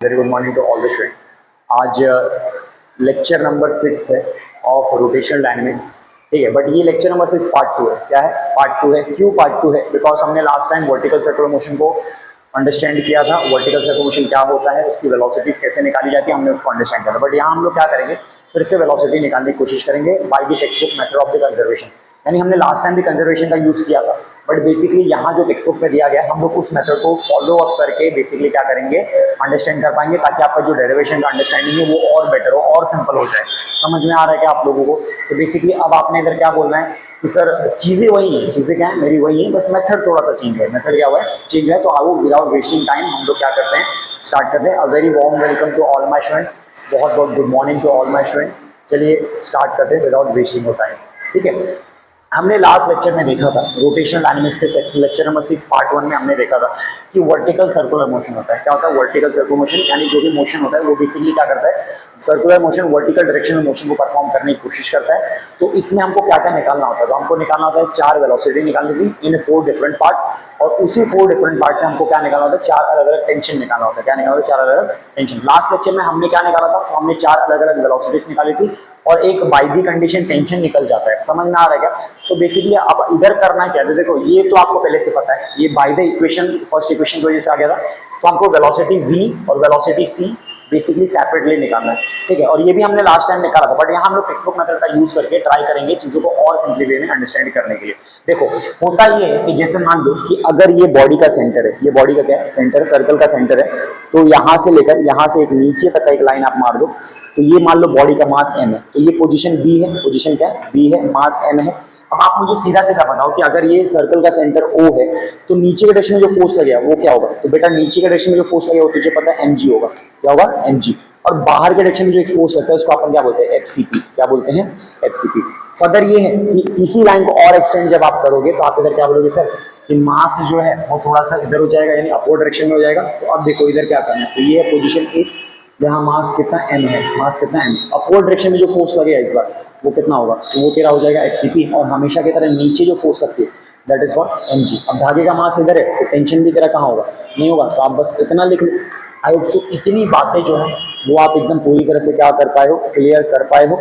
Very good morning to all the student. आज lecture number 6 है of rotational dynamics. ठीक है, बट ये लेक्चर नंबर 6 पार्ट 2 है। क्या है? पार्ट 2 है। क्यों पार्ट 2 है? बिकॉज हमने last time vertical circular motion को अंडरस्टैंड किया था। वर्टिकल सर्कुलर मोशन क्या होता है, उसकी वेलोसिटीज कैसे निकाली जाती है, हमने उसको अंडरस्टैंड किया था। बट यहाँ हम लोग क्या करेंगे, फिर से वेलोसिटी निकालने की कोशिश करेंगे by the text book method of the conservation. यानी हमने लास्ट टाइम भी कंजर्वेशन का यूज किया था, बट बेसिकली यहाँ जो टेक्स्ट बुक में दिया गया है हम लोग उस मेथड को फॉलो अप करके बेसिकली क्या करेंगे, अंडरस्टैंड कर पाएंगे, ताकि आपका जो डेरिवेशन का अंडरस्टैंडिंग है वो और बेटर हो और सिंपल हो जाए। समझ में आ रहा है क्या आप लोगों को? तो बेसिकली अब आपने इधर क्या बोलना है कि सर चीज़ें वही हैं, चीज़ें क्या है मेरी वही है, बस मेथड थोड़ा सा चेंज है। मेथड क्या हुआ है, चेंज है। तो आओ विदाउट वेस्टिंग टाइम हम लोग क्या करते हैं, स्टार्ट करते हैं। A very warm welcome to all my student. बहुत बहुत good morning to all my student. चलिए स्टार्ट करते हैं विदाउट वेस्टिंग ऑफ टाइम। ठीक है, हमने लास्ट लेक्चर में देखा था रोटेशनल डायनेमिक्स के लेक्चर नंबर 6 पार्ट 1 में हमने देखा था कि वर्टिकल सर्कुलर मोशन होता है। क्या होता है वर्टिकल सर्कुलर मोशन? यानी जो भी मोशन होता है वो बेसिकली क्या करता है, सर्कुलर मोशन वर्टिकल डायरेक्शन में मोशन को परफॉर्म करने की कोशिश करता है। तो इसमें हमको क्या क्या निकालना होता है? तो हमको निकालना होता है 4 वेलोसिटी निकालनी थी इन 4 डिफरेंट पार्ट्स, और उसी 4 डिफरेंट पार्ट में हमको क्या निकालना होता है, 4 अलग अलग टेंशन निकालना होता है। क्या निकालना होता है? 4 अलग अलग टेंशन। लास्ट लेक्चर में हमने क्या निकाला था, तो हमने 4 अलग अलग वेलोसिटीज निकाली थी और एक बाय द कंडीशन टेंशन निकल जाता है। समझ में आ रहा है क्या? तो बेसिकली अब इधर करना क्या है, देखो ये तो आपको पहले से पता है, ये by the equation first equation की वजह से आ गया था। तो हमको वेलोसिटी v और वेलोसिटी c बेसिकली सेपरेटली निकालना है। ठीक है, और ये भी हमने लास्ट टाइम निकाला था, बट यहाँ हम लोग टेक्स्ट बुक मेथड का यूज करके ट्राई करेंगे चीजों को और सिंपली वे में अंडरस्टैंड करने के लिए। देखो होता ये है कि जैसे मान लो कि अगर ये बॉडी का सेंटर है, ये बॉडी का क्या है, सेंटर, सर्कल का सेंटर है, तो यहाँ से लेकर यहाँ से एक नीचे तक का एक लाइन आप मार दो, तो ये मान लो बॉडी का मास m है, तो ये पोजीशन b है। पोजीशन क्या है? b है, मास m है। अब आप मुझे सीधा सीधा बताओ कि अगर ये सर्कल का सेंटर O है तो नीचे के डायरेक्शन में जो फोर्स लगेगा वो क्या होगा? तो बेटा नीचे के डायरेक्शन में जो फोर्स लगेगा वो तुझे पता है mg होगा। क्या होगा? mg। और बाहर के डायरेक्शन में जो एक फोर्स लगता है उसको अपन क्या बोलते हैं? fcp। क्या बोलते हैं? fcp। फर्दर ये है कि इसी लाइन को और एक्सटेंड जब आप करोगे तो आप इधर क्या बोलोगे सर कि मास जो है वो थोड़ा सा इधर हो जाएगा, यानी अपवर्ड डायरेक्शन में हो जाएगा। तो अब देखो इधर क्या करना है, तो ये है पोजीशन ए, यहाँ मास कितना m है, मास कितना m। अपवर्ड डायरेक्शन में जो फोर्स लगेगा इस बार वो कितना होगा, तो वो तेरा हो जाएगा fcp। और हमेशा की तरह नीचे जो फोर्स लगती है दैट इज व्हाट? mg। अब धागे का मास इधर है तो टेंशन भी तेरा कहाँ होगा? नहीं होगा। तो आप बस इतना लिख लो। आई होप सो इतनी बातें जो है वो आप एकदम पूरी तरह से क्या कर पाए हो, क्लियर कर पाए हो।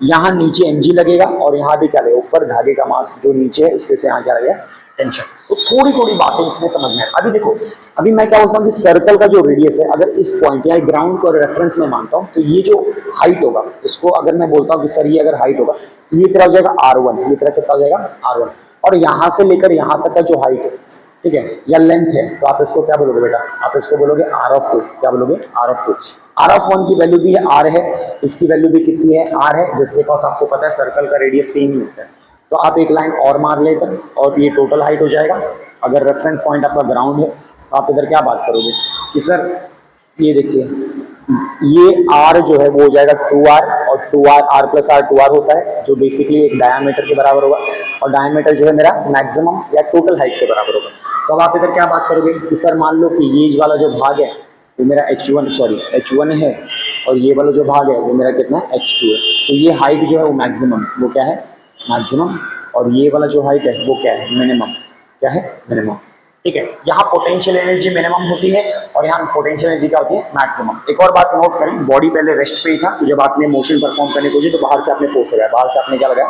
यहाँ नीचे mg लगेगा और यहाँ भी क्या लगेगा, ऊपर धागे का मास जो नीचे है उसके से यहाँ क्या लगेगा, टेंशन। तो थोड़ी थोड़ी बातें इसमें समझ में आए। अभी देखो, अभी मैं क्या बोलता हूँ कि सर्कल का जो रेडियस है, अगर इस पॉइंट या ग्राउंड को रेफरेंस में मानता हूँ, तो ये जो हाइट होगा इसको अगर मैं बोलता हूँ कि सर ये अगर हाइट होगा तो ये तेरा हो जाएगा r1। ये तेरा कितना हो जाएगा? r1। और यहाँ से लेकर यहाँ तक का जो हाइट है, ठीक है, या लेंथ है, तो आप इसको क्या बोलोगे बेटा? आप इसको बोलोगे r(2). क्या बोलोगे? r(2). r(1) की वैल्यू भी r है, इसकी वैल्यू भी कितनी है? r है, जिस बिकॉज आपको पता है सर्कल का रेडियस सेम ही होता है। तो आप एक लाइन और मार लेकर और ये टोटल हाइट हो जाएगा। अगर रेफरेंस पॉइंट आपका ग्राउंड है तो आप इधर क्या बात करोगे कि सर ये देखिए ये r जो है वो हो जाएगा 2r, और 2r r plus r 2r होता है, जो बेसिकली एक डायमीटर के बराबर होगा। और डायमीटर जो है मेरा मैक्सिमम या टोटल हाइट के बराबर होगा। तो अब आप इधर क्या बात करोगे कि सर मान लो कि ये वाला जो भाग है वो मेरा h1 है, और ये वाला जो भाग है वो मेरा कितना है? h2 है। तो ये हाइट जो है वो मैक्सिमम, वो क्या है? मैक्सिमम। और ये वाला जो हाइट है वो क्या है? मिनिमम। क्या है? मिनिमम। ठीक है, यहाँ पोटेंशियल एनर्जी मिनिमम होती है और यहाँ पोटेंशियल एनर्जी क्या होती है? मैक्सिमम। एक और बात नोट करें, बॉडी पहले रेस्ट पे ही था, तो जब आपने मोशन परफॉर्म करने को जी तो बाहर से आपने फोर्स लगाया, बाहर से आपने क्या लगाया?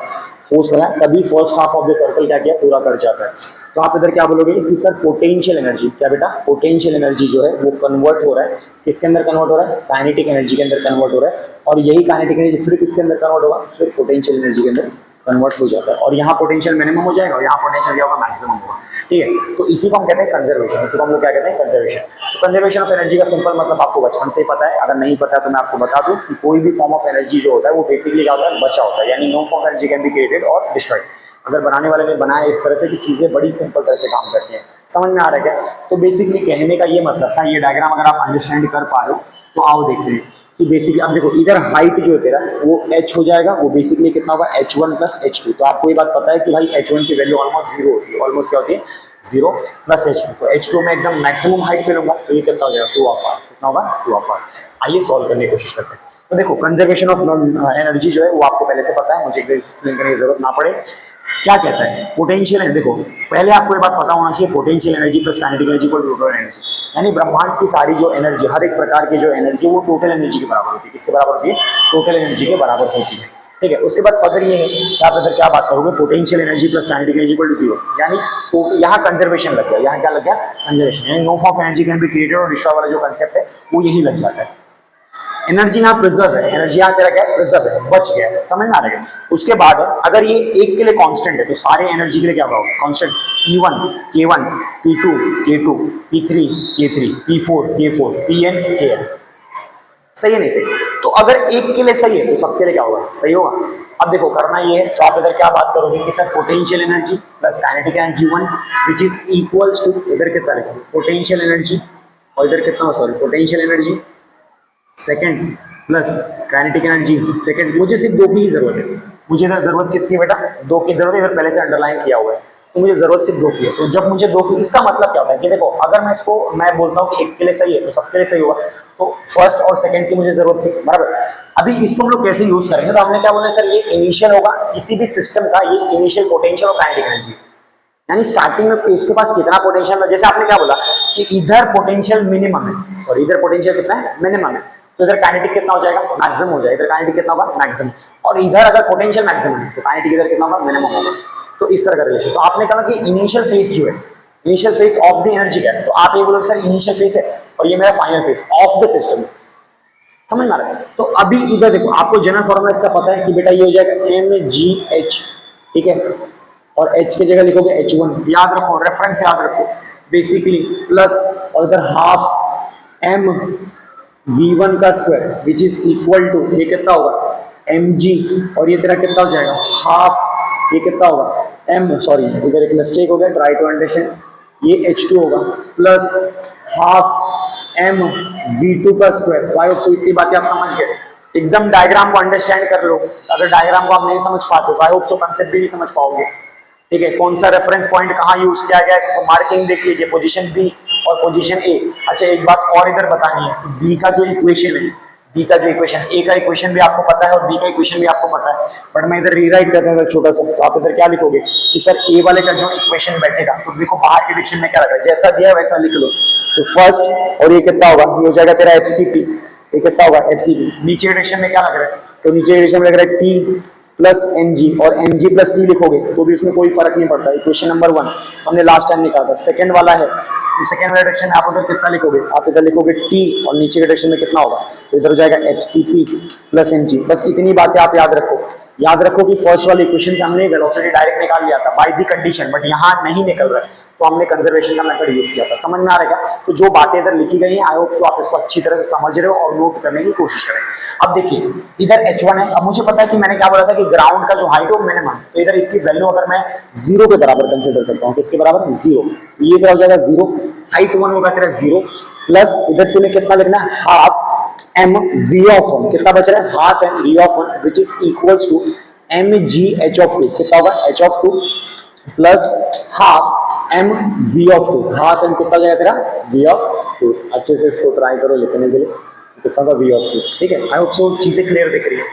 फोर्स लगाया, तभी first half of the circle क्या किया? पूरा कर जाता है। तो आप इधर क्या बोलोगे कि सर पोटेंशियल एनर्जी, क्या बेटा? पोटेंशियल एनर्जी जो है वो कन्वर्ट हो रहा है, किसके अंदर कन्वर्ट हो रहा है? काइनेटिक एनर्जी के अंदर कन्वर्ट हो रहा है। और यही काइनेटिक एनर्जी फिर किसके अंदर कन्वर्ट होगा? फिर पोटेंशियल एनर्जी के अंदर कन्वर्ट हो जाता है। और यहाँ पोटेंशियल मिनिमम हो जाएगा और यहाँ पोटेंशियल क्या होगा? मैक्सिमम होगा। ठीक है, तो इसी को हम कहते हैं कंजर्वेशन। इसी को हम लोग क्या कहते हैं? कंजर्वेशन। तो कंजर्वेशन ऑफ एनर्जी का सिंपल मतलब आपको बचपन से ही पता है। अगर नहीं पता है तो मैं आपको बता दूं कि कोई भी फॉर्म ऑफ एनर्जी जो होता है वो बेसिकली क्या होता है? बचा होता है, यानी no form energy can be created और डिस्ट्रॉयड। अगर बनाने वाले ने बनाया इस तरह से कि चीजें बड़ी सिंपल तरह से काम करती हैं। समझ में आ रहा है क्या? तो बेसिकली कहने का ये मतलब था, ये डायग्राम अगर आप अंडरस्टैंड कर पा रहे हो तो आओ देखते हैं कि बेसिकली अब देखो इधर हाइट जो है तेरा वो h हो जाएगा, वो बेसिकली कितना होगा? h1 plus h2। तो आपको ये बात पता है कि भाई h1 की वैल्यू ऑलमोस्ट 0 होती है। ऑलमोस्ट क्या होती है? 0 प्लस h2। तो h2 में एकदम मैक्सिमम हाइट पे लूंगा तो ये कितना हो जाएगा? 2r। कितना होगा? 2r। आइए सॉल्व करने की कोशिश करते हैं। तो देखो कंजर्वेशन ऑफ एनर्जी जो है वो आपको पहले से पता है, मुझे एक्सप्लेन करने की जरूरत ना पड़े। क्या कहता है पोटेंशियल है। देखो पहले आपको ये बात पता होना चाहिए, potential energy plus kinetic energy equal to total energy, यानी ब्रह्मांड की सारी जो एनर्जी, हर एक प्रकार की जो एनर्जी वो टोटल एनर्जी के बराबर होती है। किसके बराबर होती है? टोटल एनर्जी के बराबर होती है। ठीक है, उसके बाद फर्दर ये है कि आप इधर क्या बात करोगे, potential energy plus kinetic energy equal to zero, यानी तो यहाँ कंजर्वेशन लग गया, यहाँ क्या लग गया? कंजर्वेशन, यानी no form of energy can be created और डिस्ट्रॉय वाला जो कंसेप्ट है वो यही लग जाता है। एनर्जी यहाँ प्रिजर्व है, एनर्जी यहाँ तेरा क्या है? प्रिजर्व है, बच गया है, समझ में आ रहा है। उसके बाद अगर ये एक के लिए कांस्टेंट है तो सारे एनर्जी के लिए क्या होगा? Constant P1 K1 P2 K2 P3 K3 P4 K4 Pn Kn। सही है नहीं सही? तो अगर एक के लिए सही है तो सबके लिए क्या होगा? सही होगा। अब देखो करना ये है, तो आप इधर क्या बात करोगे कि sir potential energy plus kinetic energy 1 which is equals to, इधर कितना लिखोगे? पोटेंशियल एनर्जी और इधर कितना, sorry potential energy second plus kinetic energy second. मुझे सिर्फ दो की ही जरूरत है, मुझे इधर जरूरत कितनी बेटा? दो की जरूरत है, इधर पहले से अंडरलाइन किया हुआ है, तो मुझे जरूरत सिर्फ दो की है। तो जब मुझे दो की, इसका मतलब क्या होता है कि देखो अगर मैं इसको मैं बोलता हूँ कि एक के लिए सही है तो सबके लिए सही होगा, तो फर्स्ट और सेकंड की मुझे जरूरत थी, बराबर। अभी इसको हम लोग कैसे यूज करेंगे? तो हमने क्या बोला सर, ये इनिशियल होगा किसी भी सिस्टम का, ये इनिशियल पोटेंशियल और काइनेटिक एनर्जी, यानी स्टार्टिंग में उसके पास कितना पोटेंशियल है। जैसे आपने क्या बोला कि इधर पोटेंशियल मिनिमम है, सॉरी इधर पोटेंशियल कितना है? मिनिमम है, तो इधर काइनेटिक कितना हो जाएगा? मैक्सिमम हो जाएगा। इधर काइनेटिक कितना होगा? मैक्सिमम। और इधर अगर पोटेंशियल मैक्सिमम है तो काइनेटिक इधर कितना होगा? मिनिमम होगा। तो इस तरह का रिलेशन। तो आपने कहा कि इनिशियल फेज जो है, initial phase of the energy क्या है, तो आप ये बोलोगे सर इनिशियल फेज है और ये मेरा final phase of the system, समझ में आ रहा है? तो अभी इधर देखो, आपको जनरल फॉर्मूला इसका पता है कि बेटा ये हो जाएगा mgh, ठीक है, और h की जगह लिखोगे h1, याद रखो, रेफरेंस याद रखो बेसिकली, प्लस और इधर हाफ m v1 का square which is equal to, ये कितना होगा? mg, और ये तेरा कितना हो जाएगा? हाफ, ये कितना होगा? m, सॉरी इधर एक मिस्टेक हो गया, ट्राई टू अंडरस्टैंड, ये h2 होगा प्लस हाफ m v2 का स्क्वायर। आई होप सो इतनी बातें आप समझ गए, एकदम डायग्राम को अंडरस्टैंड कर लो। अगर डायग्राम को आप नहीं समझ पाते तो आई होप सो कंसेप्ट भी नहीं समझ पाओगे। ठीक है, कौन सा रेफरेंस पॉइंट कहाँ यूज किया गया है, तो मार्किंग देख लीजिए, पोजीशन बी और पोजीशन ए। अच्छा एक बात और इधर बतानी है, बी का जो इक्वेशन है, बी का जो इक्वेशन, ए का इक्वेशन भी आपको पता है और बी का इक्वेशन भी आपको पता है, बट मैं इधर रीराइट करता हूँ छोटा सा। तो आप इधर क्या लिखोगे कि सर ए वाले का जो इक्वेशन बैठेगा, तो देखो बाहर के डिक्शन में क्या लगा, जैसा दिया वैसा लिख लो। तो फर्स्ट, और ये कितना होगा? ये हो जाएगा तेरा एफसीपी, ये कितना होगा? एफसीपी। नीचे के डिक्शन में क्या लग रहा है? तो नीचे के डिक्शन में लग रहा है टी प्लस mg, और mg प्लस टी लिखोगे तो भी उसमें कोई फर्क नहीं पड़ता। इक्वेशन नंबर 1 हमने लास्ट टाइम निकाला था। सेकंड वाला है, तो सेकंड वाले डायरेक्शन में आप उधर कितना लिखोगे? आप इधर लिखोगे t, और नीचे के डायरेक्शन में कितना होगा? तो इधर हो जाएगा fcp प्लस mg। बस इतनी बातें आप याद रखो। याद रखो कि फर्स्ट वाले इक्वेशन से हमने वेलोसिटी डायरेक्ट निकाल लिया था बाय द कंडीशन, बट यहाँ नहीं निकल रहा है तो हमने कंजर्वेशन का मेथड यूज किया था। समझ में आ रहा है? तो जो बातें इधर लिखी गई हैं आई होप सो आप इसको अच्छी तरह से समझ रहे हो और नोट करने की कोशिश करें। अब देखिए इधर h1 है, अब मुझे पता है कि मैंने क्या बोला था कि ग्राउंड का जो हाइट है मिनिमम, तो इधर इसकी वैल्यू अगर मैं 0 के बराबर कंसीडर करता हूँ, किसके बराबर? 0, तो ये क्या हो जाएगा? 0, हाइट 1 होगा तेरा 0, प्लस इधर तुम्हें कितना लिखना है? हाफ m v ऑफ 1, कितना बच रहा है? Half m v of 1 which is equals to mg h of 2, कितना होगा? h of 2 plus half m v of 2, half m कितना जाएगा तेरा? v of 2। अच्छे से इसको ट्राई करो लिखने के लिए, कितना होगा? v of 2। ठीक है, आई होप सो चीजें क्लियर दिख रही है।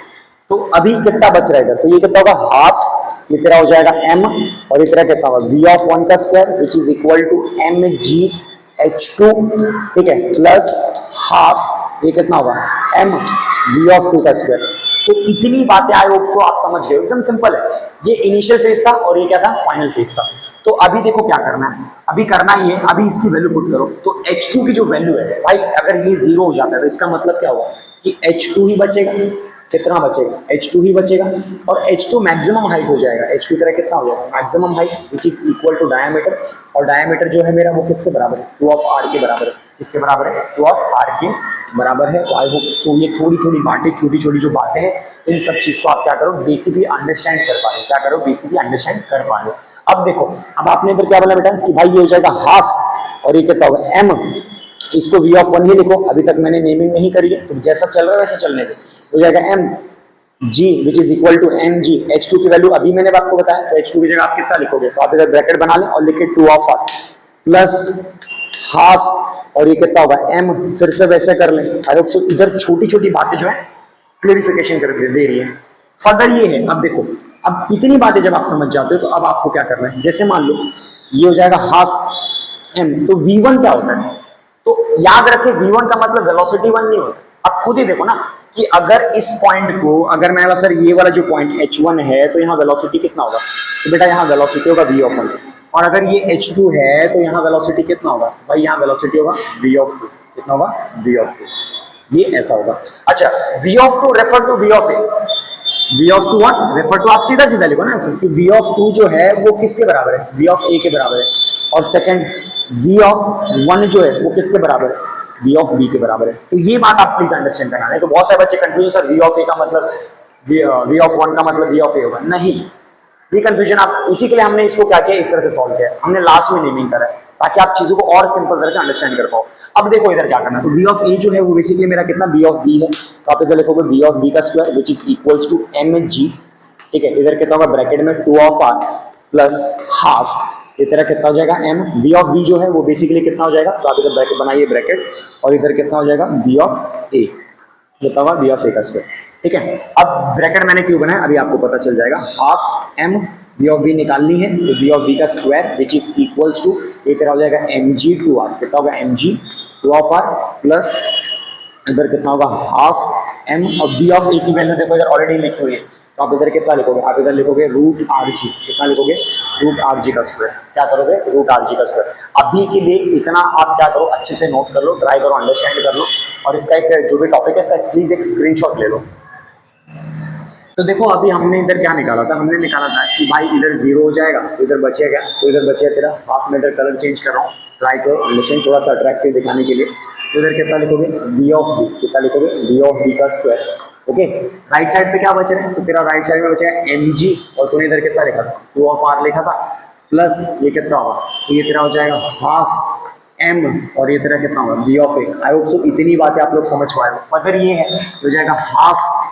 तो अभी कितना बच रहा है? तो ये कितना होगा? हाफ, ये तेरा हो जाएगा m, और ये तेरा कितना होगा? v ऑफ 1 का square which is equal to mg h2, ठीक है, प्लस हाफ, ये कितना होगा? m v ऑफ 2 का स्क्वायर। तो इतनी बातें आई होप सो आप समझ गए, एकदम सिंपल है। ये इनिशियल फेज था और ये क्या था? फाइनल फेज था। तो अभी देखो क्या करना है, अभी करना ही है, अभी इसकी वैल्यू पुट करो। तो h2 की जो वैल्यू है भाई, अगर ये 0 हो जाता है तो इसका मतलब क्या हुआ कि h2 ही बचेगा। कितना बचेगा? h2 ही बचेगा, और h2 मैक्सिमम हाइट हो जाएगा। h2 तेरा कितना हो जाएगा? Maximum height which is equal to diameter, और डायमीटर जो है मेरा वो किसके बराबर है? 2 ऑफ r के बराबर है। किसके बराबर है? 2 ऑफ r के बराबर है। तो आई होप सो ये थोड़ी थोड़ी बातें, छोटी छोटी जो बातें हैं, इन सब चीज को आप क्या करो? बेसिकली अंडरस्टैंड कर पा रहे हो। क्या करो? बेसिकली अंडरस्टैंड कर पा रहे हो। अब देखो, अब आपने इधर क्या बोला बेटा कि भाई ये हो जाएगा हाफ, और ये कितना होगा? m, इसको v ऑफ 1 ही लिखो, अभी तक मैंने नेमिंग नहीं करी है, तो जैसा चल रहा है वैसे चलने दो। हो जाएगा m g which is equal to mg, h2 की वैल्यू अभी मैंने आपको बताया, तो h2 की जगह आप कितना लिखोगे? तो आप इधर ब्रैकेट बना लें और लिखे 2 ऑफ r प्लस हाफ, और ये कितना होगा? m, फिर से वैसे कर लें। आई होप सो इधर छोटी छोटी बातें जो है क्लियरिफिकेशन कर दे रही है। फर्दर ये है, अब देखो अब इतनी बातें जब आप समझ जाते हो तो अब आपको क्या करना है, जैसे मान लो ये हो जाएगा हाफ एम, तो v1 क्या होता है, तो याद रखें v1 का मतलब वेलोसिटी 1 नहीं होता। अब खुद ही देखो ना कि अगर इस पॉइंट को, अगर मैं सर ये वाला जो पॉइंट h1 है तो यहाँ वेलोसिटी कितना होगा, तो बेटा यहाँ वेलोसिटी होगा v ऑफ 1, और अगर ये h2 है तो यहाँ वेलोसिटी कितना होगा भाई, यहाँ वेलोसिटी होगा v ऑफ 2, कितना होगा v ऑफ 2, ये ऐसा होगा। अच्छा v of 2 refer to v of a, v of 2 what refer to, आप सीधा सीधा लिखो ना ऐसे कि v ऑफ 2 जो है वो किसके बराबर है, v ऑफ a के बराबर है, और सेकंड v ऑफ 1 जो है वो किसके बराबर है, v ऑफ b के बराबर है। तो ये बात आप प्लीज अंडरस्टैंड करना है। तो बहुत सारे बच्चे confuse, sir v of a का मतलब v ऑफ 1 का मतलब v ऑफ a होगा, नहीं, ये कंफ्यूजन आप, इसी के लिए हमने इसको क्या किया, इस तरह से सॉल्व किया, हमने लास्ट में नेमिंग करा है ताकि आप चीजों को और सिंपल तरह से अंडरस्टैंड कर पाओ। अब देखो इधर क्या करना है, तो v ऑफ a जो है वो बेसिकली मेरा कितना b ऑफ b है, तो आप इधर लिखोगे v ऑफ b का square which is equals to mg, ठीक है, इधर कितना होगा ब्रैकेट में 2 ऑफ r प्लस हाफ, ये तेरा कितना हो जाएगा m, v ऑफ b जो है वो बेसिकली कितना हो जाएगा, तो आप इधर ब्रैकेट बनाइए ब्रैकेट, और इधर कितना हो जाएगा b ऑफ a, कितना होगा b ऑफ a का स्क्वायर, ठीक है। अब ब्रैकेट मैंने क्यों बनाया अभी आपको पता चल जाएगा, half m b of b निकालनी है, तो b ऑफ b का square which is equals to, ये तेरा हो जाएगा mg 2r, कितना होगा mg 2 ऑफ r प्लस इधर कितना होगा हाफ m, और b ऑफ a की वैल्यू देखो इधर ऑलरेडी लिखी हुई है, तो आप इधर कितना लिखोगे, आप इधर लिखोगे रूट आर जी, कितना लिखोगे रूट आर जी का स्क्वायर, क्या करोगे रूट आर जी का स्क्वायर। अभी के लिए इतना आप क्या करो, अच्छे से नोट कर लो, ट्राई करो, अंडरस्टैंड कर लो, और इसका एक जो भी टॉपिक है इसका प्लीज एक स्क्रीनशॉट ले लो। तो देखो अभी हमने इधर क्या निकाला था, हमने निकाला था कि भाई इधर 0 हो जाएगा तो इधर बचेगा, तो इधर बचेगा तेरा हाफ में, इधर कलर चेंज कर रहा हूँ, ट्राई करो अंडरस्टैंड थोड़ा सा अट्रैक्टिव दिखाने के लिए। तो इधर कितना लिखोगे b ऑफ b, कितना लिखोगे b ऑफ b का स्क्वायर, ओके। राइट साइड पे क्या बच रहा है, तो तेरा राइट साइड में बचा mg, और तूने इधर कितना लिखा था 2 ऑफ r लिखा था, प्लस ये कितना होगा, तो ये तेरा हो जाएगा हाफ m, और ये तेरा कितना होगा b of a। I hope so इतनी बातें आप लोग समझ पाए हो। फर्दर ये है हो जाएगा हाफ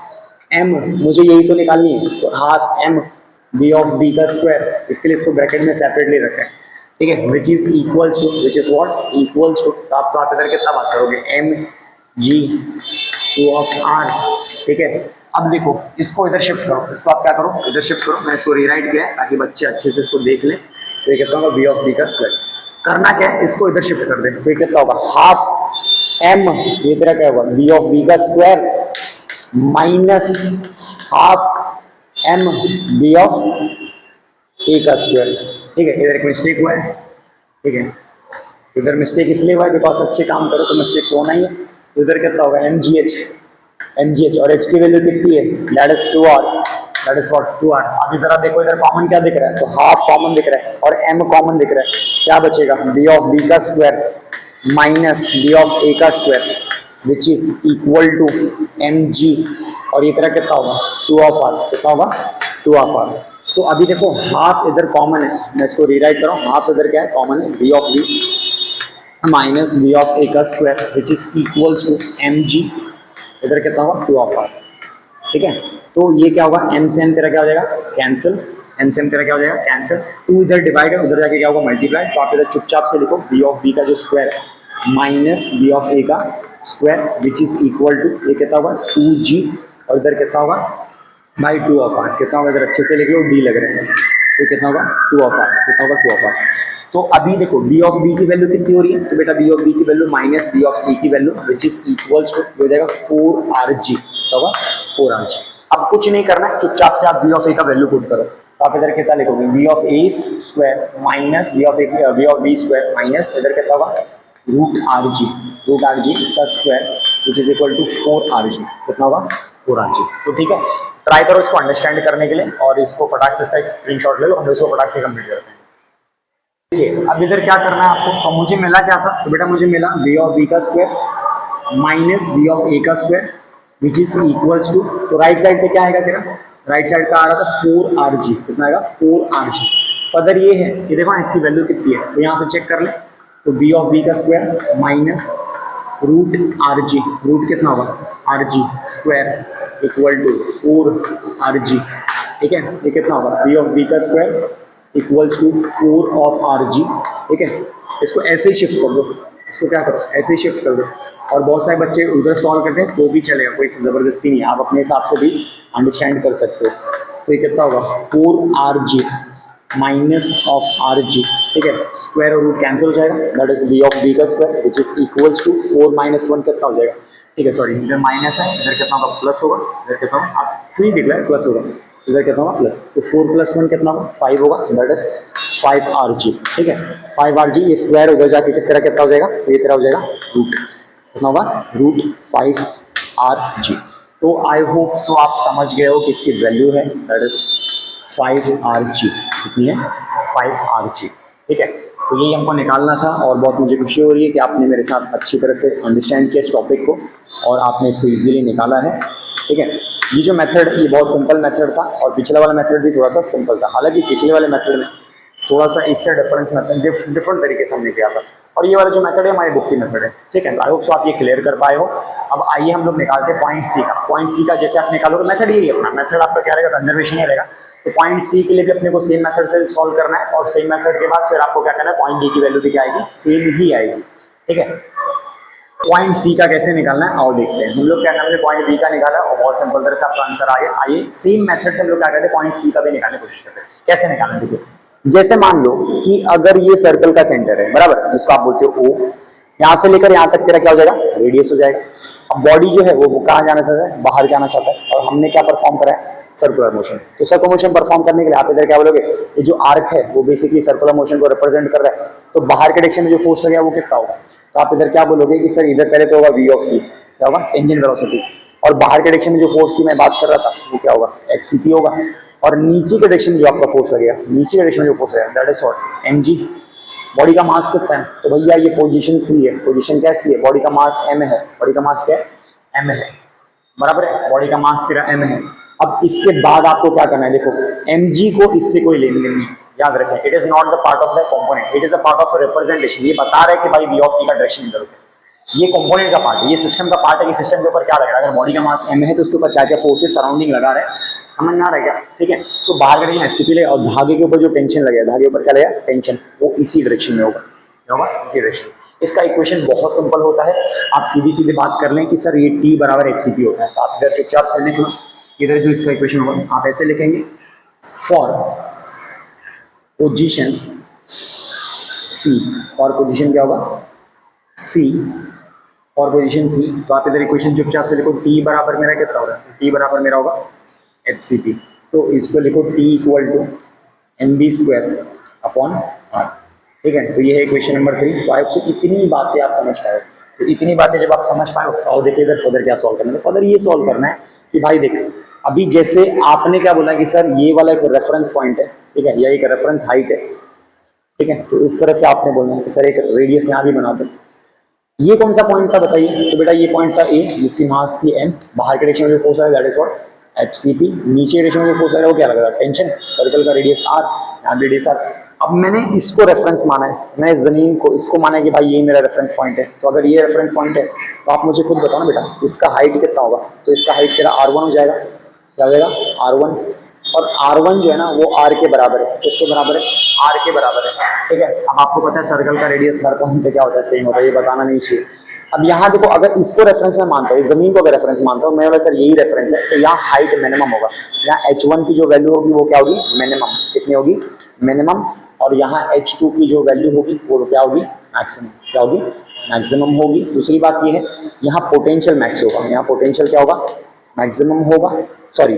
m, मुझे यही तो निकालनी है, तो half m b of b का स्क्वायर, इसके लिए इसको ब्रैकेट में सेपरेटली रखा है, ठीक है, which is equals to, which is what equals to, तो आप इधर कितना बात करोगे m g 2 ऑफ r, ठीक है। अब देखो इसको इधर शिफ्ट करो, इसको आप क्या करो इधर शिफ्ट करो, मैंने इसको रीराइट किया है ताकि बच्चे अच्छे से इसको देख लें। तो ये कितना होगा b ऑफ b का स्क्वायर, करना क्या है इसको इधर शिफ्ट कर दे, तो ये कितना होगा हाफ m, ये तेरा क्या होगा b ऑफ b का square minus half m b of a का स्क्वायर, ठीक है। इधर एक मिस्टेक हुआ है, ठीक है, इधर मिस्टेक इसलिए हुआ है बिकॉज अच्छे काम करो तो मिस्टेक होना ही है। तो इधर कितना होगा mgh, और h की वैल्यू कितनी है, that is 2r, that is what 2r। अभी जरा देखो इधर कॉमन क्या दिख रहा है, तो हाफ कॉमन दिख रहा है और m कॉमन दिख रहा है, क्या बचेगा b ऑफ b का square minus b of a का square which is equal to mg, और ये तरह कितना होगा 2 ऑफ r, कितना होगा 2 ऑफ r। तो अभी देखो हाफ इधर कॉमन है, मैं इसको रीराइट कर रहा हूँ, हाफ इधर क्या है कॉमन है b of b minus b of a का square which is equals to mg, इधर कितना होगा 2 ऑफ r, ठीक है। तो ये क्या होगा m से m तेरा क्या हो जाएगा कैंसिल, m से m तेरा क्या हो जाएगा कैंसिल, 2 इधर डिवाइड है, उधर जाके क्या होगा मल्टीप्लाई, तो आप इधर चुपचाप से लिखो b ऑफ b का जो स्क्वायर है माइनस b ऑफ a का square which is equal to, ये कितना होगा 2g, और इधर कितना होगा बाई 2 ऑफ r, कितना होगा इधर अच्छे से लिख लो, d लग रहे हैं, तो कितना होगा 2 ऑफ r, कितना होगा 2 ऑफ r। तो अभी देखो b ऑफ b की वैल्यू कितनी हो रही है, तो बेटा b ऑफ b की value minus b of a की value which is equals to हो जाएगा 4rg, तो होगा 4rg। अब कुछ नहीं करना है, चुपचाप से आप b ऑफ a का वैल्यू पुट करो, तो आप इधर कितना लिखोगे b of a square minus b of b square minus इधर कितना होगा रूट आर जी इसका square which is equal to 4rg, कितना होगा 4rg। तो ठीक है, ट्राई करो इसको अंडरस्टैंड करने के लिए, और इसको फटाक से इसका एक स्क्रीनशॉट ले लो, हम इसको फटाक से कंप्लीट करते हैं। देखिए अब इधर क्या करना है आपको, तो मुझे मिला क्या था, तो बेटा मुझे मिला b ऑफ b का square minus b of a का square which is equals to, तो राइट साइड पे क्या आएगा तेरा, राइट साइड का आ रहा था 4rg, कितना आएगा 4rg। फर्दर ये है, ये देखो इसकी वैल्यू कितनी है, तो यहाँ से चेक कर ले, तो b ऑफ b का square minus root rg, root कितना होगा rg square equal to 4rg, ठीक है। ये कितना होगा b ऑफ b का square equals to 4 of rg, ठीक है। इसको ऐसे ही शिफ्ट कर दो, इसको क्या करो, ऐसे ही शिफ्ट कर दो। और बहुत सारे बच्चे उधर सॉल्व करते हैं तो भी चलेगा, कोई ज़बरदस्ती नहीं है, आप अपने हिसाब से भी अंडरस्टैंड कर सकते हो। तो ये कितना होगा 4RG माइनस ऑफ RG, ठीक है, स्क्वायर और रूट कैंसिल हो जाएगा, that is b of b का square which is equals to 4 minus 1 कितना हो जाएगा, ठीक है, सॉरी इधर माइनस है, इधर कितना होगा प्लस होगा, इधर कितना होगा आप खुद ही देख लो प्लस होगा, इधर कितना होगा प्लस, तो 4 + 1 कितना होगा 5 होगा, दैट इज 5RG, ठीक है, 5RG ये स्क्वायर होगा जाके कितना हो जाएगा, तो ये तेरा हो जाएगा रूट कितना होगा रूट 5RG। तो आई होप सो आप समझ गए हो कि इसकी वैल्यू है दैट इज 5RG, कितनी है 5RG, ठीक है। तो यही हमको निकालना था और बहुत मुझे खुशी हो रही है कि आपने मेरे साथ अच्छी तरह से अंडरस्टैंड किया इस टॉपिक को और आपने इसको इजीली निकाला है, ठीक है। ये जो मेथड ये बहुत सिंपल मेथड था और पिछले वाला मेथड भी थोड़ा सा सिंपल था, हालांकि पिछले वाले मेथड में थोड़ा सा इससे डिफरेंस मेथड डिफरेंट तरीके से हमने किया था और ये वाला जो मेथड है हमारी बुक की मेथड है, ठीक है। आई होप सो आप ये क्लियर कर पाए हो। अब आइए हम लोग निकालते हैं पॉइंट सी का। पॉइंट सी का जैसे आप निकालोगे मेथड यही है, अपना मेथड आपका क्या रहेगा कंजर्वेशन ही रहेगा। तो पॉइंट सी के लिए भी अपने को सेम मेथड से सॉल्व करना है और सेम मेथड के बाद फिर आपको क्या करना है पॉइंट डी की वैल्यू भी क्या आएगी सेम ही आएगी, ठीक है। पॉइंट सी का कैसे निकालना है आओ देखते हैं। हम लोग क्या हमने पॉइंट बी का निकाला और बहुत सिंपल तरह से आपका आंसर आ गया। आइए सेम मेथड से हम लोग क्या करते हैं पॉइंट सी का भी निकालने की कोशिश करते हैं। कैसे निकालना देखिए, जैसे मान लो कि अगर ये सर्कल का सेंटर है बराबर, जिसको आप बोलते हो ओ, यहाँ से लेकर यहाँ तक तेरा क्या हो जाएगा रेडियस हो जाएगा। अब बॉडी जो है वो कहाँ जाना चाहता है बाहर जाना चाहता है और हमने क्या परफॉर्म करा है सर्कुलर मोशन। तो सर्कुलर मोशन परफॉर्म करने के लिए आप इधर क्या बोलोगे ये जो आर्क है वो बेसिकली सर्कुलर मोशन को रिप्रेजेंट कर रहा है। तो बाहर के डायरेक्शन में जो फोर्स लगेगा वो कितना होगा, तो आप इधर क्या बोलोगे कि सर इधर पहले तो होगा v ऑफ t, क्या होगा टेंजेंट वेलोसिटी, और बाहर के डायरेक्शन में जो फोर्स की मैं बात कर रहा था वो क्या होगा fcp होगा, और नीचे के डायरेक्शन में जो आपका फोर्स लगेगा नीचे के डायरेक्शन में जो फोर्स लगेगा that is what mg। Body का मास कितना है तो भैया ये पोजीशन सी है, पोजीशन क्या सी है, बॉडी का मास m है, बॉडी का मास क्या है m है बराबर है, बॉडी का मास तेरा m है। अब इसके बाद आपको क्या करना है देखो mg को इससे कोई लेन देन नहीं, याद रखें it is not the part of the component, it is a part of a representation. ये बता रहा है कि भाई v ऑफ t का डायरेक्शन इधर होगा, ये कंपोनेंट का पार्ट है, ये सिस्टम का पार्ट है कि सिस्टम के ऊपर क्या लग रहा है, अगर बॉडी का मास m है तो उसके ऊपर क्या क्या फोर्सेस सराउंडिंग लगा रहा है, समझ में आ रहा है क्या, ठीक है। तो बाहर करेंगे एफसीपी ले और धागे के ऊपर जो टेंशन लगेगा धागे के ऊपर क्या लगेगा टेंशन, वो इसी डायरेक्शन में होगा, क्या होगा इसी डायरेक्शन। इसका इक्वेशन बहुत सिंपल होता है, आप सीधी सीधी बात कर लें कि सर ये t बराबर एफसीपी होता है, तो आप इधर चुपचाप से लिख लो, इधर जो इसका इक्वेशन होगा आप ऐसे लिखेंगे for position C, for position क्या होगा सी, फॉर पोजीशन सी, तो आप इधर इक्वेशन चुपचाप से लिखो t बराबर मेरा कितना होगा, t बराबर मेरा होगा एफसीपी, तो इसको लिखो t equal to mv² upon r, ठीक है। तो ये है इक्वेशन नंबर 3। तो आपसे इतनी बातें आप समझ पाए, तो इतनी बातें जब आप समझ पाए और देखिए इधर फर्दर क्या सॉल्व करना है, फर्दर ये सॉल्व करना है कि भाई देख अभी जैसे आपने क्या बोला कि सर ये वाला एक रेफरेंस पॉइंट है, ठीक है, या एक रेफरेंस हाइट है, ठीक है, तो इस तरह से आपने बोलना है कि सर एक रेडियस यहाँ भी बना दो। ये कौन सा पॉइंट था बताइए, तो बेटा ये पॉइंट था ए जिसकी मास थी m, बाहर के डायरेक्शन में जो फोर्स है दैट इज व्हाट एफसीपी, नीचे डायरेक्शन में जो फोर्स है वो क्या लग रहा है टेंशन, सर्कल का रेडियस r, यहाँ भी रेडियस r। अब मैंने इसको रेफरेंस माना है, मैं जमीन को इसको माना है कि भाई ये मेरा रेफरेंस पॉइंट है, तो अगर ये रेफरेंस पॉइंट है तो आप मुझे खुद बताओ ना बेटा इसका हाइट कितना होगा, तो इसका हाइट तेरा r1 हो जाएगा, क्या हो जाएगा r1, और r1 जो है ना वो r के बराबर है, किसके बराबर है r के बराबर है, ठीक है। अब आपको पता है सर्कल का रेडियस हर पॉइंट पे क्या होता है सेम होता है, ये बताना नहीं चाहिए। अब यहाँ देखो अगर इसको रेफरेंस में मानता हूँ, जमीन को अगर रेफरेंस मानता हूँ मैं बोला सर यही रेफरेंस है, तो यहाँ हाइट मिनिमम होगा, यहाँ h1 की जो वैल्यू होगी वो क्या होगी मिनिमम, कितनी होगी मिनिमम, और यहाँ h2 की जो वैल्यू होगी वो क्या होगी मैक्सिमम, क्या होगी मैक्सिमम होगी। दूसरी बात ये है यहाँ पोटेंशियल मैक्स होगा, यहाँ पोटेंशियल क्या होगा मैक्सिमम होगा, सॉरी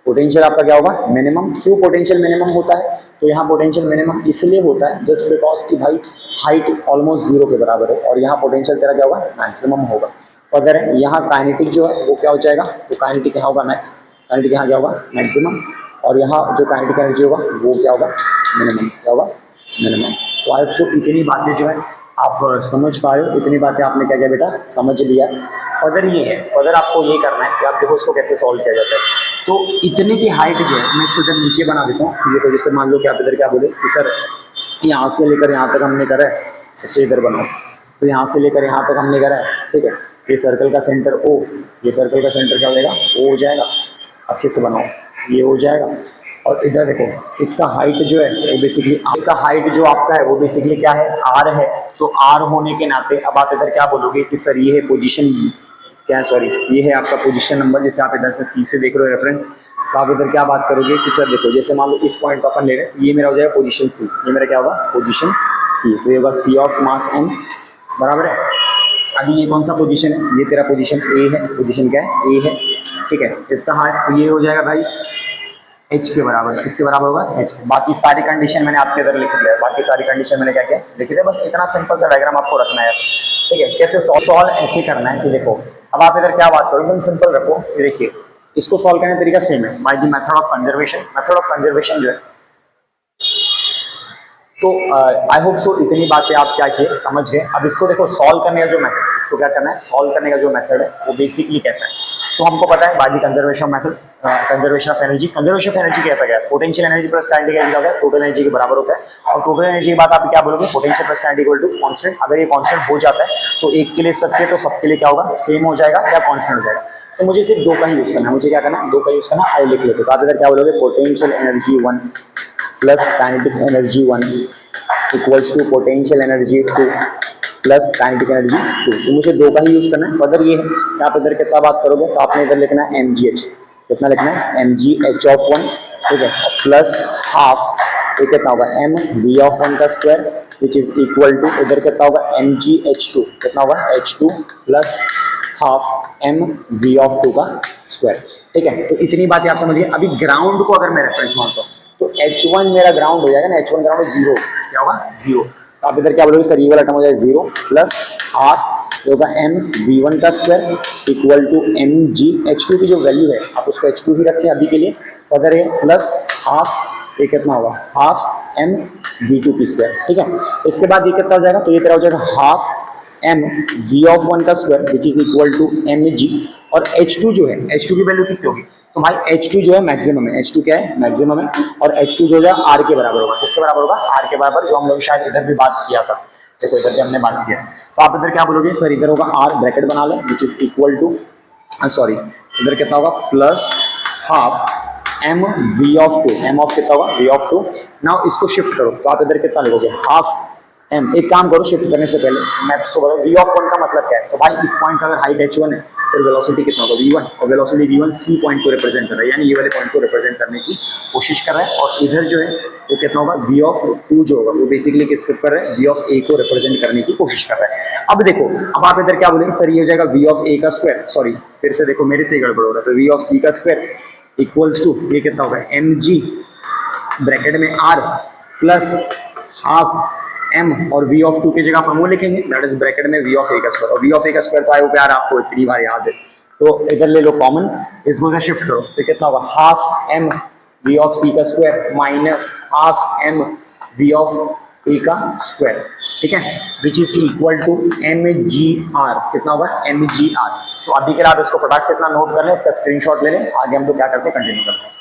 पोटेंशियल आपका क्या होगा मिनिमम। क्यों पोटेंशियल मिनिमम होता है, तो यहाँ पोटेंशियल मिनिमम इसलिए होता है जस्ट बिकॉज कि भाई हाइट ऑलमोस्ट 0 के बराबर है और यहाँ पोटेंशियल तेरा क्या होगा मैक्सिमम होगा। फर्दर है यहाँ काइनेटिक जो है वो क्या हो जाएगा, तो काइनेटिक यहाँ होगा मैक्स, काइनेटिक यहाँ क्या होगा मैक्सिमम, और यहाँ जो काइनेटिक एनर्जी होगा वो क्या होगा मिनिमम, क्या होगा मिनिमम। तो आपको इतनी बातें जो है आप समझ पाए हो, इतनी बातें आपने क्या किया बेटा समझ लिया। फर्दर ये है, फर्दर आपको ये करना है कि आप देखो इसको कैसे सॉल्व किया जाता है। तो इतने की हाइट जो है मैं इसको इधर नीचे बना देता हूँ, ये तो जैसे मान लो कि आप इधर क्या बोले कि सर यहाँ से लेकर यहाँ तक हमने करा है, इसे इधर बनाओ, तो यहाँ से लेकर यहाँ तक हमने करा है, ठीक है। ये सर्कल का सेंटर ओ, ये सर्कल का सेंटर क्या हो जाएगा ओ हो जाएगा, अच्छे से बनाओ ये हो जाएगा। और इधर देखो इसका हाइट जो है वो बेसिकली, इसका हाइट जो आपका है वो बेसिकली क्या है आर है, तो आर होने के नाते अब आप इधर क्या बोलोगे कि सर ये है पोजीशन, क्या सॉरी ये है आपका पोजीशन नंबर, जैसे आप इधर से सी से देख रहे हो रेफरेंस, तो आप इधर क्या बात करोगे कि सर देखो जैसे मान लो इस पॉइंट को अपन ले रहे हैं, ये मेरा हो जाएगा पोजीशन सी, ये मेरा क्या होगा पोजीशन सी, तो ये होगा सी ऑफ मास एम बराबर है। अभी ये कौन सा पोजीशन है, ये तेरा पोजीशन ए है, पोजीशन क्या है ए है, ठीक है। इसका हार्ट तो ये हो जाएगा भाई एच के बराबर, किसके बराबर होगा एच के। बाकी सारी कंडीशन मैंने आपके इधर लिख दिया है, बाकी सारी कंडीशन मैंने क्या क्या लिख दिया, बस इतना सिंपल सा डायग्राम आपको रखना है, ठीक है। कैसे सॉल्व ऐसे करना है कि देखो अब आप इधर क्या बात करो, एकदम सिंपल रखो, ये देखिए इसको सॉल्व करने का तरीका सेम है, by the method of conservation. Method of conservation जो है, तो आई होप सो इतनी बातें आप क्या किए समझ गए। अब इसको देखो सॉल्व करने का जो मेथड, इसको क्या करना है सॉल्व करने का जो मेथड है वो बेसिकली कैसा है, तो हमको पता है by the conservation method, conservation of energy. Conservation of energy कहता है potential energy plus kinetic energy का टोटल एनर्जी के बराबर होता है, और टोटल एनर्जी की बात आप क्या बोलोगे potential plus kinetic equal to constant. अगर ये कांस्टेंट हो जाता है तो एक के लिए सत्य, तो सबके लिए क्या होगा सेम हो जाएगा या कांस्टेंट हो जाएगा। तो मुझे सिर्फ दो का ही यूज करना है, मुझे क्या करना है दो का यूज करना, आई लिख लेते। तो आप इधर क्या बोलोगे potential energy 1 plus kinetic energy 1 equals to potential energy 2 plus kinetic energy 2। तो मुझे दो का ही यूज करना है। फर्दर ये है कि आप इधर कितना बात करोगे, तो आपने इधर लिखना है mgh, कितना लिखना है mgh ऑफ 1, ठीक है, प्लस हाफ ये कितना होगा m v ऑफ 1 का square which is equal to इधर कितना होगा mgh2, कितना होगा h2 plus half m v of 2 का स्क्वायर, ठीक है। तो इतनी बातें आप समझिए। अभी ग्राउंड को अगर मैं रेफरेंस मानता हूँ तो H1 मेरा ग्राउंड हो जाएगा ना, H1 ग्राउंड जीरो, क्या होगा जीरो। तो आप इधर क्या बोलोगे सर ये वाला टर्म हो जाएगा जीरो प्लस हाफ होगा m v1 का square equal to mg h2 की जो वैल्यू है आप उसको h2 ही रखें अभी के लिए, फर्दर है प्लस हाफ ये कितना होगा हाफ m v2 की स्क्वायर, ठीक है। इसके बाद ये कितना हो जाएगा, तो ये तेरा हो जाएगा हाफ m v ऑफ 1 का square which is equal to mg, और h2 जो है h2 की वैल्यू कितनी होगी, तो भाई H2 जो है मैक्सिमम है, H2 क्या है मैक्सिमम है, और H2 जो है R के बराबर होगा, किसके बराबर होगा R के बराबर, जो हम लोग शायद इधर भी बात किया था, देखो इधर भी हमने बात किया। तो आप इधर क्या बोलोगे सर इधर होगा R ब्रैकेट बना लो which is equal to sorry इधर कितना होगा plus half m v of 2, m of कितना होगा v ऑफ 2। नाउ इसको शिफ्ट करो तो आप इधर कितना लिखोगे हाफ m, एक काम करो शिफ्ट करने से पहले मैं तो बताऊँ v ऑफ 1 का मतलब क्या है, तो भाई इस पॉइंट का अगर हाइट h1 है तो वेलोसिटी कितना होगा v1, और वेलोसिटी v1 c पॉइंट को रिप्रेजेंट कर रहा है, यानी ये वाले पॉइंट को रिप्रेजेंट करने की कोशिश कर रहा है, और इधर जो है वो कितना होगा v ऑफ 2 जो होगा वो बेसिकली किस पे कर रहा है v ऑफ a को रिप्रेजेंट करने की कोशिश कर रहा है। अब देखो अब आप इधर क्या बोलेंगे सर ये हो जाएगा v ऑफ a का स्क्वायर, सॉरी फिर से देखो मेरे से गड़बड़ हो रहा है, तो v ऑफ c का स्क्वायर इक्वल्स टू ये कितना होगा mg ब्रैकेट में r प्लस हाफ m, और v ऑफ 2 की जगह हम वो लिखेंगे दैट इज ब्रैकेट में v ऑफ a का स्क्वायर, और v ऑफ a का स्क्वायर तो आए प्यार आपको इतनी बार याद है, तो इधर ले लो कॉमन, इसको इधर शिफ्ट करो तो कितना होगा half m v of c का square minus half m v of a का स्क्वायर, ठीक है, which is equal to mgr, कितना होगा mgr। तो अभी के लिए आप इसको फटाक से इतना नोट कर लें, इसका स्क्रीनशॉट ले लें, आगे हम लोग क्या करते हैं कंटिन्यू करते हैं।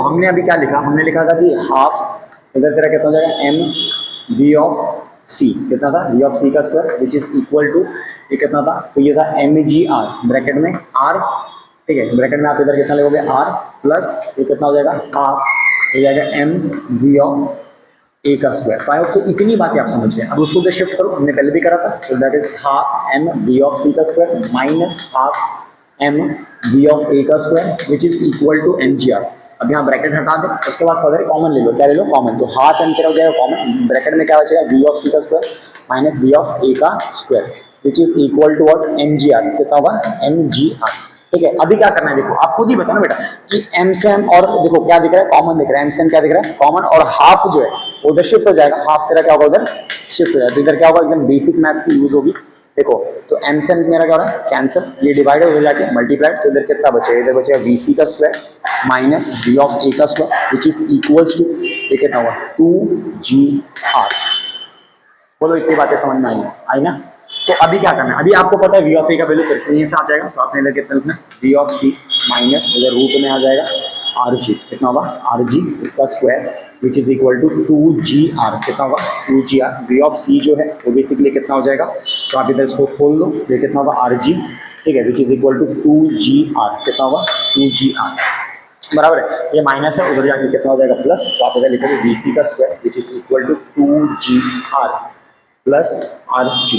हमने अभी क्या लिखा, हमने लिखा था कि हाफ इधर तेरा कितना हो जाएगा m v ऑफ c, कितना था v ऑफ c का square which is equal to ये कितना था, तो ये था mgr ब्रैकेट में r, ठीक है, ब्रैकेट में आप इधर कितना लगोगे r प्लस ये कितना हो जाएगा हाफ हो जाएगा m v ऑफ a का स्क्वायर। तो आई होप सो इतनी बातें आप समझ गए। अब उसको शिफ्ट करो, हमने पहले भी करा था, तो that is half m v of c का square minus half m v of a का square which is equal to mgr। अब यहाँ ब्रैकेट हटा दे, उसके बाद फर्दर कॉमन ले लो, क्या ले लो कॉमन, तो हाफ m तेरा हो जाएगा कॉमन, ब्रैकेट में क्या बचेगा v ऑफ c का square minus v of a का square which is equal to what mgr, कितना होगा mgr, ठीक है। अभी क्या करना है देखो आप खुद ही बताना बेटा कि m से m, और देखो क्या दिख रहा है कॉमन दिख रहा है, m से m क्या दिख रहा है कॉमन, और हाफ जो है उधर शिफ्ट हो जाएगा, हाफ तेरा क्या होगा उधर शिफ्ट हो जाएगा, तो इधर क्या होगा एकदम बेसिक मैथ्स की यूज होगी। देखो तो m से मेरा क्या हो रहा है कैंसिल, ये डिवाइडेड हो जाके मल्टीप्लाइड, तो इधर कितना बचेगा, इधर बचेगा vc का square minus v of a का square which is equals to ये कितना होगा 2gr। बोलो इतनी बातें समझ में आई ना। तो अभी क्या करना है, अभी आपको पता है v ऑफ a का वैल्यू फिर से यहीं से आ जाएगा, तो आपने इधर कितना लिखना v ऑफ c माइनस इधर रूट में आ जाएगा rg, कितना होगा rg इसका square which is equal to 2gr, कितना होगा 2gr। v ऑफ c जो है वो बेसिकली कितना हो जाएगा, तो आप इधर इसको खोल दो, ये कितना होगा rg, ठीक है, which is equal to 2gr, कितना होगा 2gr, बराबर है, ये माइनस है उधर जाके कितना हो जाएगा प्लस, तो आप इधर लिखोगे vc का square which is equal to 2gr plus R G,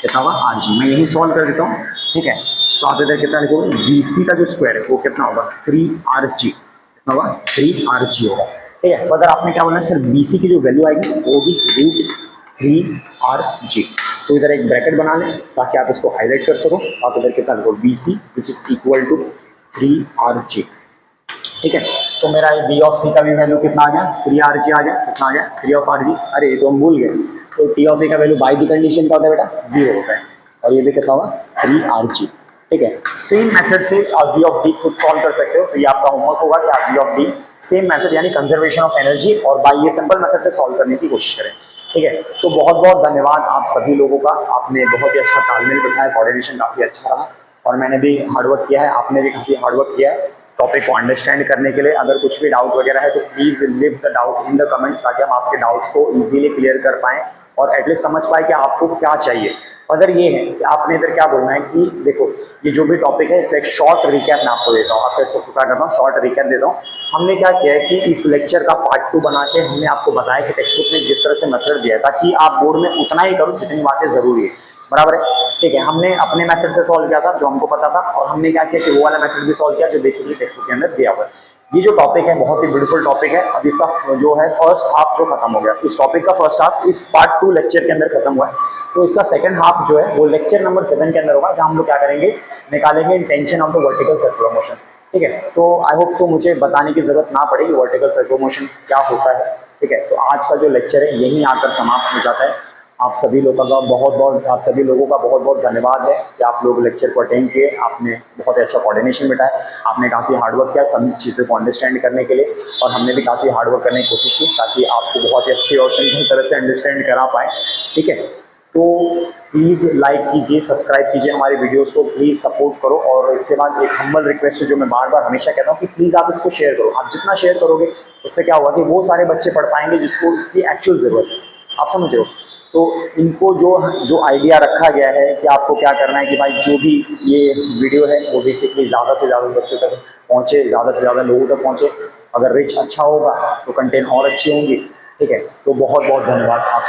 कितना होगा आर जी। मैं यही सॉल्व कर देता हूँ, ठीक है। तो आप इधर कितना लिखोगे, बी सी का जो स्क्वायर है वो कितना होगा 3RG, कितना होगा 3RG होगा, ठीक है। फर्दर आपने क्या बोलना है सर, बी सी की जो वैल्यू आएगी वो होगी √3RG। तो इधर एक ब्रैकेट बना लें ताकि आप इसको हाईलाइट कर सको। आप इधर कितना लिखो, B C which is equal to 3RG, ठीक है। तो मेरा बी ऑफ सी का भी वैल्यू कितना आ गया, 3RG आ गया, कितना आ गया 3 RG। अरे ये तो हम भूल गए, तो टी ऑफ ए का वैल्यू बाई दी कंडीशन क्या होता है बेटा, 0 होता है, और ये भी कितना होगा 3RG, ठीक है। सेम मेथड से आप वी ऑफ डी खुद सॉल्व कर सकते हो। तो ये आपका होमवर्क होगा कि आप V of D same method यानी कंजर्वेशन ऑफ एनर्जी और बाई ये सिंपल मेथड से सॉल्व करने की कोशिश करें, ठीक है। तो बहुत बहुत धन्यवाद आप सभी लोगों का, आपने बहुत ही अच्छा तालमेल बिठाया, कोऑर्डिनेशन काफी अच्छा रहा, और मैंने भी हार्डवर्क किया है, आपने भी काफी हार्डवर्क किया है टॉपिक को अंडरस्टैंड करने के लिए। अगर कुछ भी डाउट वगैरह है तो please live the doubt in the comments, ताकि हम आपके डाउट्स को इजीली क्लियर कर पाएं और एटलीस्ट समझ पाए कि आपको क्या चाहिए। अगर ये है कि आपने इधर क्या बोलना है कि देखो ये जो भी टॉपिक है इसका एक शॉर्ट रिकैप मैं आपको देता हूँ, आपको इसको क्या करता हूँ शॉर्ट रिकैप देता हूँ। हमने क्या किया है कि इस लेक्चर का पार्ट 2 बना के हमने आपको बताया कि टेक्स्ट बुक में जिस तरह से मेथड दिया है, ताकि आप बोर्ड में उतना ही करो जितनी बातें जरूरी है, बराबर है, ठीक है। हमने अपने मेथड से सॉल्व किया था जो हमको पता था, और हमने क्या किया कि वो वाला मेथड भी सॉल्व किया जो बेसिकली टेक्स्ट बुक के अंदर दिया हुआ है। ये जो टॉपिक है बहुत ही ब्यूटीफुल टॉपिक है। अब इसका जो है फर्स्ट हाफ जो खत्म हो गया, इस टॉपिक का फर्स्ट हाफ इस पार्ट 2 लेक्चर के अंदर खत्म हुआ है। तो इसका सेकंड हाफ जो है वो लेक्चर नंबर 7 के अंदर होगा, जहाँ हम लोग क्या करेंगे, निकालेंगे intention of the vertical circular motion, ठीक है। तो आई होप सो मुझे बताने की जरूरत ना पड़े कि वर्टिकल सर्कुलर मोशन क्या होता है, ठीक है। तो आज का जो लेक्चर है यहीं आकर समाप्त हो जाता है। आप सभी लोगों का बहुत बहुत धन्यवाद है कि आप लोग लेक्चर को अटेंड किए, आपने बहुत ही अच्छा कोऑर्डिनेशन बिठाया, आपने काफ़ी हार्डवर्क किया सभी चीज़ों को अंडरस्टैंड करने के लिए, और हमने भी काफ़ी हार्डवर्क करने की कोशिश की ताकि आपको बहुत ही अच्छी और सिंपल तरह से अंडरस्टैंड करा पाए, ठीक है। तो प्लीज़ लाइक कीजिए, सब्सक्राइब कीजिए हमारे वीडियोस को, प्लीज़ सपोर्ट करो। और इसके बाद एक हम्बल रिक्वेस्ट है जो मैं बार बार हमेशा कहता हूँ कि प्लीज़ आप इसको शेयर करो। आप जितना शेयर करोगे उससे क्या होगा कि वो सारे बच्चे पढ़ पाएंगे जिसको इसकी एक्चुअल ज़रूरत है, आप समझ रहे हो। तो इनको जो आइडिया रखा गया है कि आपको क्या करना है कि भाई जो भी ये वीडियो है वो बेसिकली ज़्यादा से ज़्यादा बच्चों तक पहुँचे, ज़्यादा से ज़्यादा लोगों तक पहुँचे। अगर रिच अच्छा होगा तो कंटेंट और अच्छी होंगी, ठीक है। तो बहुत बहुत धन्यवाद आप